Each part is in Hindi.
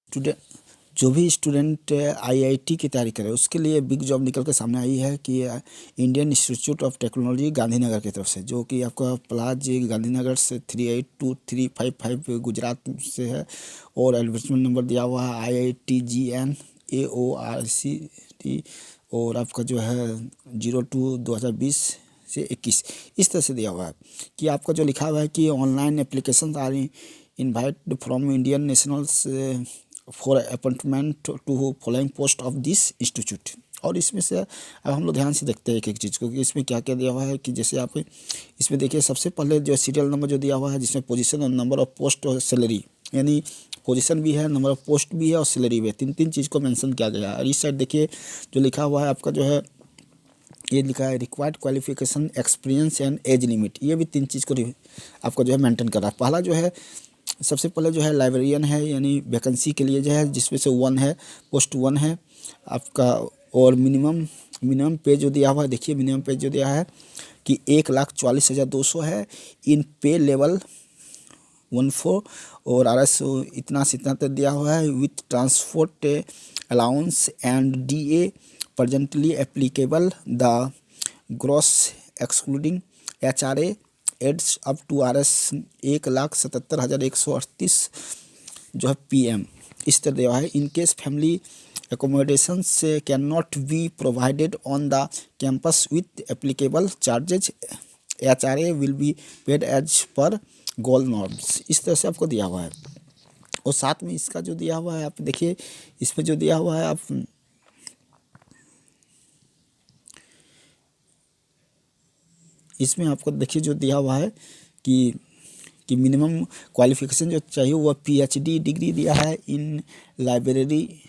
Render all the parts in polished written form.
स्टूडेंट जो भी स्टूडेंट आईआईटी की तैयारी करे उसके लिए बिग जॉब निकल के सामने आई है कि Indian institute of technology Gandhinagar की तरफ से, जो कि आपका प्लाज गांधीनगर से 382355 गुजरात से है। और एडवर्टाइजमेंट नंबर दिया हुआ है IITGN AORCT, और आपका जो है 02/2020 से 21 इस तरह से दिया हुआ है कि आपका जो लिखा हुआ है कि ऑनलाइन एप्लीकेशन आ रही invite from Indian nationals for appointment to following post of this institute. और इसमें से अब हम लोग ध्यान से देखते हैं एक एक चीज़ को कि इसमें क्या क्या दिया हुआ है। कि जैसे आप इसमें देखिए, सबसे पहले जो सीरियल नंबर जो दिया हुआ है, जिसमें पोजीशन और नंबर ऑफ पोस्ट और सैलरी, यानी पोजीशन भी है, नंबर ऑफ पोस्ट भी है और सैलरी भी है, तीन तीन चीज़ को मेंशन किया गया है। और इस साइड देखिए जो लिखा हुआ है आपका जो है, ये लिखा है required qualification, experience and age limit. ये भी तीन चीज़ को आपको जो है मेंटेन कर रहा है। पहला जो है, सबसे पहले जो है लाइब्रेरियन है, यानी वैकेंसी के लिए जो है, जिसमें से 1 है, पोस्ट 1 है आपका। और मिनिमम पे जो दिया हुआ है, देखिए मिनिमम पे जो दिया है कि 1,44,200 है इन पे लेवल 14। और RS इतना से इतना तक दिया हुआ है with transport allowance and DA presently applicable, the gross excluding HRA adds up to RS 1,77,138 जो है PM इस तरह दिया है। In case family accommodations cannot be provided on the campus with applicable charges, HRA will be paid as per goal norms. इस तरह से आपको दिया हुआ है। और साथ में इसका जो दिया हुआ है, आप देखिए इसमें जो दिया हुआ है, आप इसमें आपको देखिए जो दिया हुआ है कि मिनिमम क्वालिफिकेशन जो चाहिए वो PhD डिग्री दिया है इन लाइब्रेरी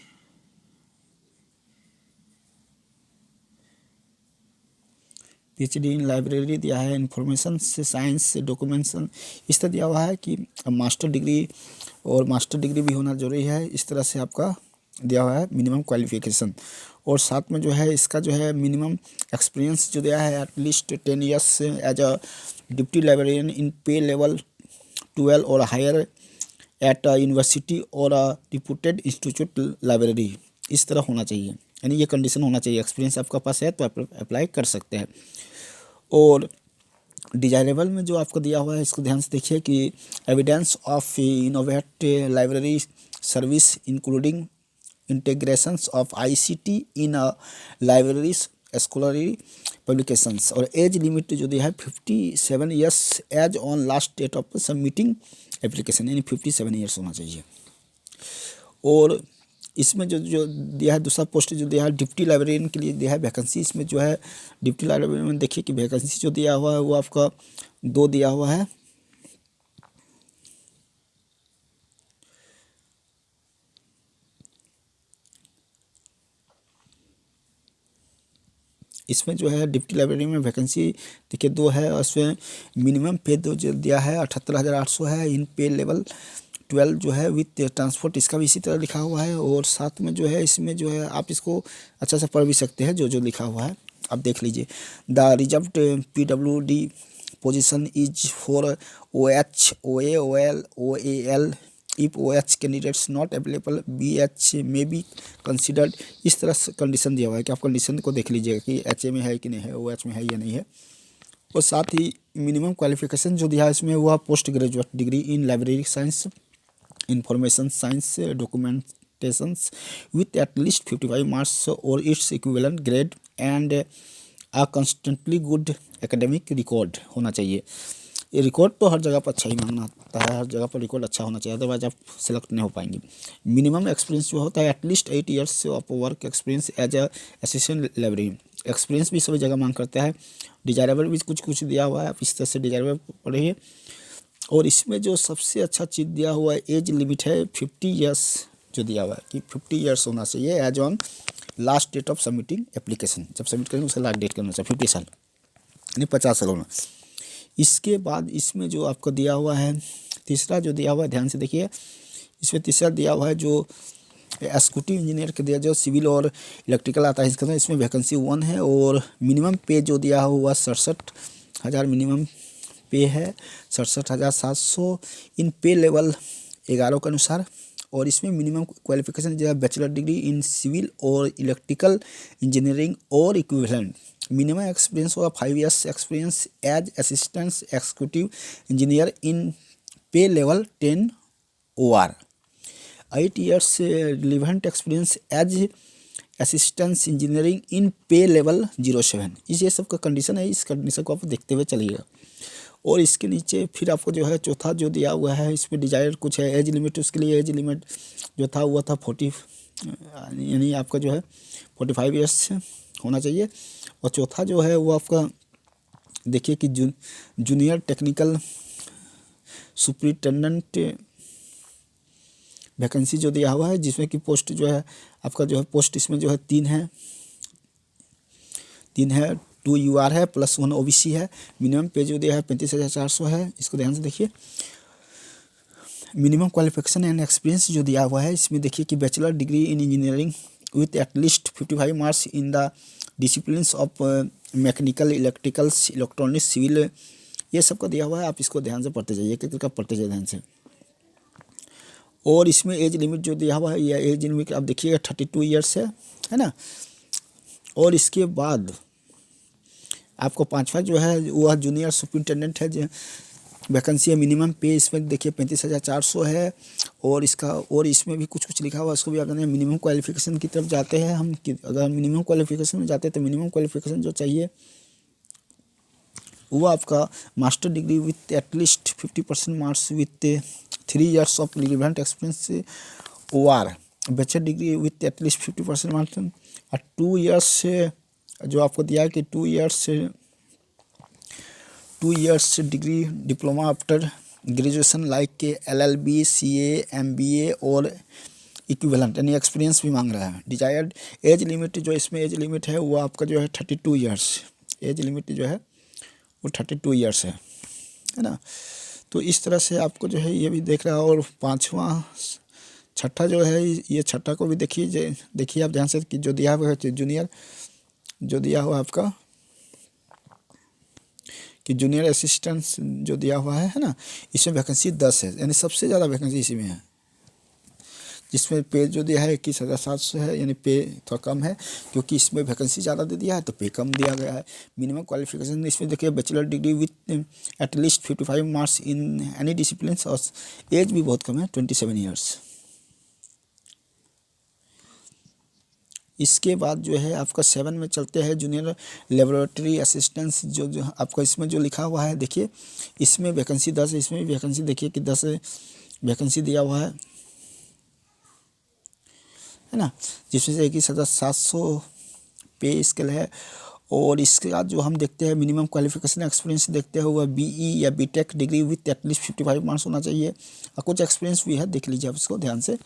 PhD इन लाइब्रेरी दिया है, इंफॉर्मेशन से साइंस से डॉक्यूमेंटेशन इस तरह दिया हुआ है कि मास्टर डिग्री और मास्टर डिग्री भी होना जरूरी है। इस तरह से आपका दिया हुआ है मिनिमम क्वालिफिकेशन। और साथ में जो है इसका जो है मिनिमम एक्सपीरियंस जो दिया है at least 10 years as a deputy librarian in pay level 12 और हायर एट अ यूनिवर्सिटी और अ रिप्यूटेड इंस्टीट्यूट लाइब्रेरी, इस तरह होना चाहिए, यानी ये कंडीशन होना चाहिए। एक्सपीरियंस आपका पास है तो आप अप्लाई कर सकते हैं। और डिजायरेबल में जो आपको दिया हुआ है, इसको ध्यान से देखिए कि evidence of innovate library service including integrations of ICT in libraries scholarly publications. और एज लिमिट जो दिया है 57 years age on last date of submitting application, यानी 57 ईयर्स होना चाहिए। और इसमें जो दिया है दूसरा पोस्ट जो दिया है डिप्टी लाइब्रेरियन के लिए दिया है वैकेंसी। इसमें जो है डिप्टी लाइब्रेरियन में देखिए कि वैकेंसी जो दिया हुआ है वो आपका 2 दिया हुआ है। इसमें जो है डिप्टी लाइब्रेरी में वैकेंसी देखिए 2 है। और इसमें मिनिमम पे जो दिया है 78,800 है इन पे लेवल 12 जो है विथ ट्रांसपोर्ट, इसका भी इसी तरह लिखा हुआ है। और साथ में जो है इसमें जो है आप इसको अच्छा से पढ़ भी सकते हैं, जो जो लिखा हुआ है आप देख लीजिए। The reserved PWD position is for OH OA OL OAL if OH candidates not available BH में बी कंसिडर्ड। इस तरह से कंडीशन दिया हुआ है कि आप कंडीशन को देख लीजिएगा कि HA में है कि नहीं है, OH में है या नहीं है। और साथ ही मिनिमम क्वालिफिकेशन जो दिया है इसमें हुआ post graduate degree in library science, information science, documentations with at least 55 marks और its equivalent grade and a constantly good academic record होना चाहिए। ये रिकॉर्ड तो हर जगह पर अच्छा ही मांगना होता है, हर जगह पर रिकॉर्ड अच्छा होना चाहिए, अदरवाइज आप सेलेक्ट नहीं हो पाएंगे। मिनिमम एक्सपीरियंस जो होता है at least 8 years of work experience as a assistant librarian. Experience भी सभी जगह मांग करता है। डिजायरेबल भी कुछ कुछ दिया हुआ है, आप इस तरह से डिजायरेबल पढ़िए। और इसमें जो सबसे अच्छा चीज़ दिया हुआ है एज लिमिट है 50 ईयर्स जो दिया हुआ है कि 50 ईयर्स होना चाहिए age on last date of submitting application. जब सबमिट करेंगे उसका लास्ट डेट करना चाहिए 50 साल, यानी 50 साल होना। इसके बाद इसमें जो आपको दिया हुआ है तीसरा जो दिया हुआ है, ध्यान से देखिए इसमें तीसरा दिया हुआ है जो एक्जीक्यूटिव इंजीनियर के दिया जो सिविल और इलेक्ट्रिकल आता है इसका, इसमें वैकेंसी 1 है। और मिनिमम पे जो दिया हुआ 67,000 मिनिमम पे है, 67,700 इन पे लेवल 11 के अनुसार। और इसमें मिनिमम क्वालिफिकेशन जो है बैचलर डिग्री इन सिविल और इलेक्ट्रिकल इंजीनियरिंग और इक्विवेलेंट। मिनिमम एक्सपीरियंस होगा 5 years experience as assistant executive engineer in pay level 10 OR। 8 years relevant experience as assistance engineering in pay level 07। ये सब का कंडीशन है, इस कंडीशन को आप देखते हुए चलिएगा। और इसके नीचे फिर आपको जो है चौथा जो दिया हुआ है इसमें डिजायर कुछ है एज लिमिट। उसके लिए एज लिमिट जो था वो था 40, यानी आपका जो है 45 years होना चाहिए। और चौथा जो है वो आपका देखिए कि जूनियर टेक्निकल सुपरिटेंडेंट वैकेंसी जो दिया हुआ है, जिसमें कि पोस्ट जो है आपका जो है पोस्ट इसमें जो है 3 है, 2 UR है प्लस 1 OBC है। मिनिमम पे जो दिया है 35,400 है। इसको ध्यान से देखिए। मिनिमम क्वालिफिकेशन एंड एक्सपीरियंस जो दिया हुआ है इसमें देखिए कि bachelor degree in engineering with at least 55 marks in the disciplines of mechanical, electricals, electronics, civil, ये सब का दिया हुआ है। आप इसको ध्यान से पढ़ते जाइए, एक एक पढ़ते जाइए ध्यान से। और इसमें एज लिमिट जो दिया हुआ है यह एज लिमिट आप देखिएगा 32 years है ना। और इसके बाद आपको पांचवा जो है वह जूनियर सुपरिटेंडेंट है जो वैकेंसी है। मिनिमम पे इसमें देखिए 35,400 है। और इसका और इसमें भी कुछ कुछ लिखा हुआ है, उसको भी अगर मिनिमम क्वालिफिकेशन की तरफ जाते हैं हम कि अगर मिनिमम क्वालिफिकेशन में जाते हैं तो मिनिमम क्वालिफिकेशन जो चाहिए वो आपका master degree with at least 50% marks with 3 years of relevant experience OR। Bachelor degree with at least 50% marks और 2 years जो आपको दिया है कि 2 years degree diploma after graduation like के LLB, CA, MBA और इक्विवेलेंट, यानी एक्सपीरियंस भी मांग रहा है। डिजायर्ड एज लिमिट जो इसमें एज लिमिट है वो आपका जो है 32 years, एज लिमिट जो है वो 32 years है ना। तो इस तरह से आपको जो है ये भी देख रहा है। और छठा जो है ये छठा को भी देखिए आप ध्यान से कि जो दिया हुआ है जूनियर जो दिया हुआ आपका कि जूनियर असिस्टेंट जो दिया हुआ है ना, इसमें वैकेंसी 10 है, यानी सबसे ज़्यादा वैकेंसी इसी में है। जिसमें पे जो दिया है 21,700 है, यानी पे थोड़ा कम है क्योंकि इसमें वैकेंसी ज़्यादा दे दिया है तो पे कम दिया गया है। मिनिमम क्वालिफिकेशन इसमें देखिए bachelor degree with at least 55 marks in any discipline. और एज भी बहुत कम है 27 years। इसके बाद जो है आपका 7 में चलते हैं जूनियर लेबोरेटरी असिस्टेंट्स जो आपका इसमें जो लिखा हुआ है देखिए इसमें वैकेंसी 10 है। इसमें भी वैकेंसी देखिए कि 10 वैकेंसी दिया हुआ है ना, जिसमें से 21,700 पे स्केल है। और इसके बाद जो हम देखते हैं मिनिमम क्वालिफिकेशन एक्सपीरियंस देखते हुए BE या BTech degree with at least 55 marks होना चाहिए। और कुछ एक्सपीरियंस भी है, देख लीजिए आप इसको ध्यान से।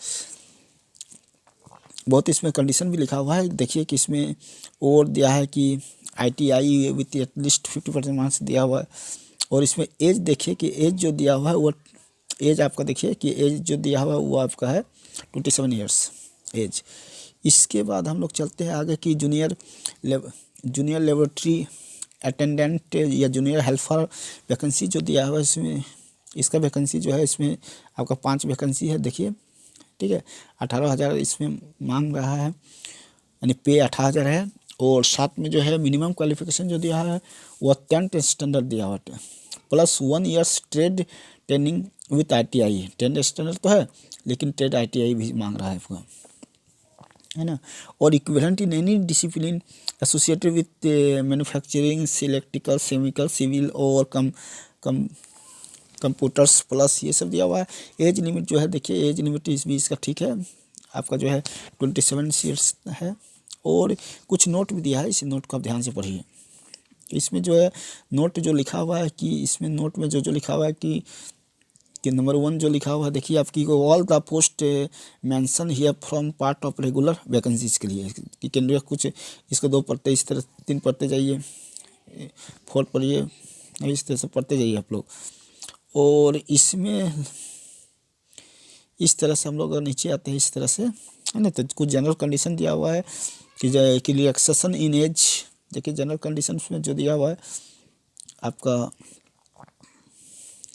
बहुत इसमें कंडीशन भी लिखा हुआ है देखिए कि इसमें और दिया है कि ITI विथ एटलीस्ट 50% मार्क्स दिया हुआ है। और इसमें एज देखिए कि एज जो दिया हुआ है वो एज आपका देखिए कि एज जो दिया हुआ है वो आपका है 27 years एज। इसके बाद हम लोग चलते हैं आगे कि जूनियर लेबोरेटरी अटेंडेंट या जूनियर हेल्पर वैकेंसी जो दिया हुआ है इसमें इसका वैकेंसी जो है इसमें आपका 5 वैकेंसी है देखिए, ठीक है। 18,000 इसमें मांग रहा है, यानी पे 18,000 है। और साथ में जो है मिनिमम क्वालिफिकेशन जो दिया है वो 10th स्टैंडर्ड दिया हुआ है plus 1 years trade training with ITI। 10th standard तो है लेकिन ट्रेड ITI भी मांग रहा है आपको, है ना। और equivalent in any discipline associated with manufacturing, electrical, chemical, civil और कंप्यूटर्स प्लस ये सब दिया हुआ है। एज लिमिट जो है देखिए एज लिमिट इस भी इसका ठीक है आपका जो है 27 years है। और कुछ नोट भी दिया है, इस नोट को आप ध्यान से पढ़िए। इसमें जो है नोट जो लिखा हुआ है कि इसमें नोट में जो लिखा हुआ है कि नंबर 1 जो लिखा हुआ है देखिए आपकी all the post mention here from part of regular vacancies के लिए कि केंद्रीय कुछ इसको 2 पढ़ते इस तरह 3 पढ़ते जाइए, 4 पढ़िए, इस तरह से पढ़ते जाइए आप लोग। और इसमें इस तरह से हम लोग नीचे आते हैं इस तरह से, है ना। तो कुछ जनरल कंडीशन दिया हुआ है कि रिलैक्सेशन इन एज देखिए जनरल कंडीशन में जो दिया हुआ है आपका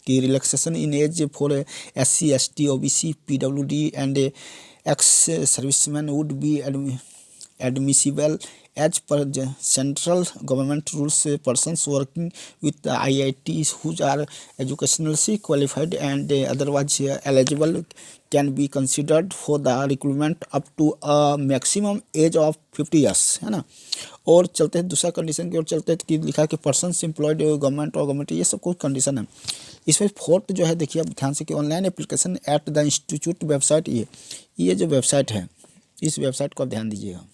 कि relaxation in age for SC ST OBC PWD and ex serviceman would be admissible as per the central government rules. Persons working with the IITs who are educationally qualified and otherwise eligible can be considered for the recruitment up to a maximum age of 50 years, है ना। और चलते हैं दूसरा कंडीशन की ओर चलते हैं कि लिखा है कि पर्सन्स एम्प्लॉयड गवर्नमेंट और गवर्नमेंट, ये सब कुछ कंडीशन है। इसमें फोर्थ जो है देखिए आप ध्यान से कि online application at the institute website, ये जो वेबसाइट है इस वेबसाइट को आप ध्यान दीजिएगा।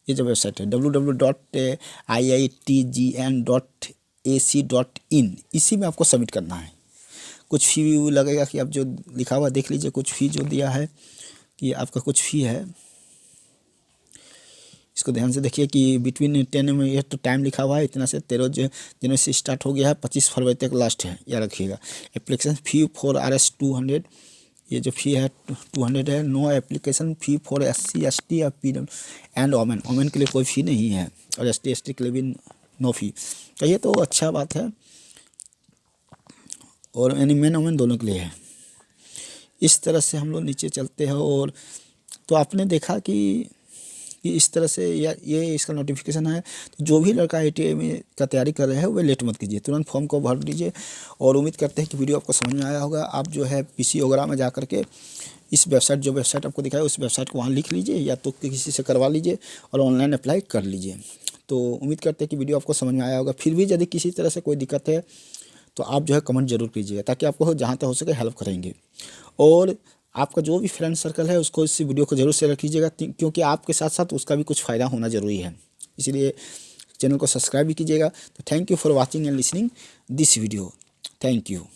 ये जो वेबसाइट है www.iitgn.ac.in, इसी में आपको सबमिट करना है। कुछ फी लगेगा कि आप जो लिखा हुआ देख लीजिए, कुछ फी जो दिया है कि आपका कुछ फी है, इसको ध्यान से देखिए कि बिटवीन 10 में ये तो टाइम लिखा हुआ है इतना से 13 जनवरी से स्टार्ट हो गया है, 25 फरवरी तक लास्ट है, यह रखिएगा। एप्लीकेशन फी फॉर RS 200, ये जो फी है 200 है। No application fee for SC ST या PW एंड ओमेन के लिए कोई फ़ी नहीं है, और ST ST के लिए भी नो फी। तो ये तो अच्छा बात है, और यानी मेन ओमेन दोनों के लिए है। इस तरह से हम लोग नीचे चलते हैं, और तो आपने देखा कि इस तरह से ये इसका नोटिफिकेशन है। तो जो भी लड़का ITI में का तैयारी कर रहे हैं वो लेट मत कीजिए, तुरंत फॉर्म को भर दीजिए। और उम्मीद करते हैं कि वीडियो आपको समझ में आया होगा। आप जो है PC वगैरह में जा करके इस वेबसाइट, जो वेबसाइट आपको दिखाया उस वेबसाइट को वहाँ लिख लीजिए, या तो किसी से करवा लीजिए और ऑनलाइन अप्लाई कर लीजिए। तो उम्मीद करते हैं कि वीडियो आपको समझ में आया होगा। फिर भी यदि किसी तरह से कोई दिक्कत है तो आप जो है कमेंट जरूर कीजिएगा, ताकि आपको जहाँ तक हो सके हेल्प करेंगे। और आपका जो भी फ्रेंड सर्कल है उसको इस वीडियो को जरूर शेयर कीजिएगा, क्योंकि आपके साथ साथ उसका भी कुछ फ़ायदा होना ज़रूरी है। इसलिए चैनल को सब्सक्राइब भी कीजिएगा। तो thank you for watching and listening this video. Thank you.